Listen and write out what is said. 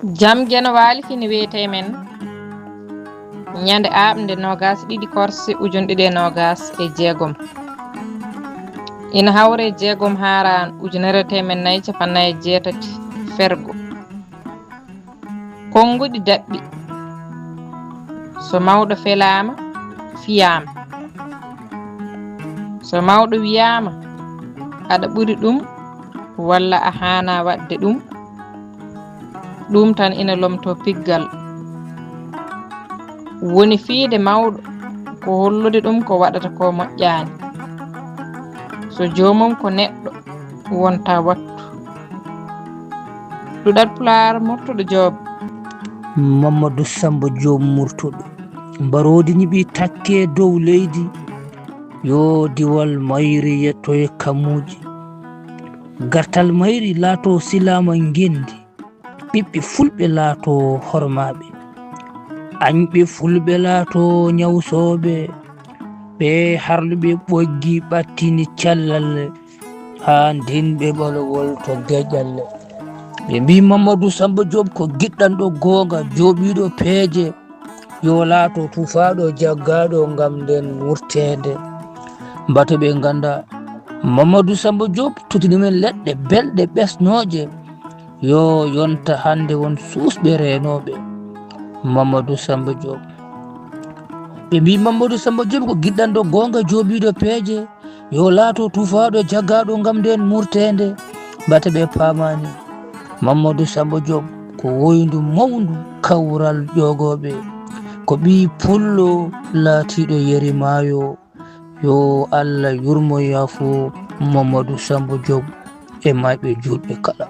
jam geno waali kini wiyete men ñande Aaɓnde nogas ɗiɗi korse ujun ɗiɗi e nogas e jeegom ina hawre jeegom haran ujunere temen nayyi capannayyi e jeetati fergo konnguɗi daɓɓi so mawɗo felama fiyama so mawɗo wiyama aɗa ɓuri ɗum walla a hana wadde ɗum tan ina lomto piggal woni fiide mawɗo ko hollude ɗum ko waɗata ko moƴƴani so jomum ko neɗɗo wonta wattu. Duɗal Pulaar Murtuɗo JOOB. Mamadou Samba Joob Murtuɗo mbarodi ñiɓi takke dow leydi yo diwal mayri yettoye kamuji gartal mayri laato silama gendi ɓiɓɓe fulɓe laato hormaɓe añɓe fulɓe laato ñawsoɓe ɓe harluɓe ɓoggi ɓattini callal ha ndinɓe ɓalowol to geƴalle ɓe mbi Mamadou Samba Joob ko giɗɗanɗo gonga jooɓiɗo peeje yo laato tufaɗo jaggaɗo ngam nden wurtede mbata ɓe ganda Mamadou Samba Joob tutinimen leɗɗe belɗe ɓesnoje yo yonta hande won susɓe renoɓe Mamadou Samba Joob ɓe mbi Mamadou Samba Joob ko giɗɗanɗo gonga jooɓiɗo peeje yo laato tufaɗo jaggaɗo ngam nden murtede mbata ɓe pamani Mamadou Samba Joob ko woyndu mawndu kawral ƴogoɓe ko ɓi pullo laatiɗo yeri maayo yo Allah yurmo yaafo Mamadou Samba Joob e mayɓe julɓe kala.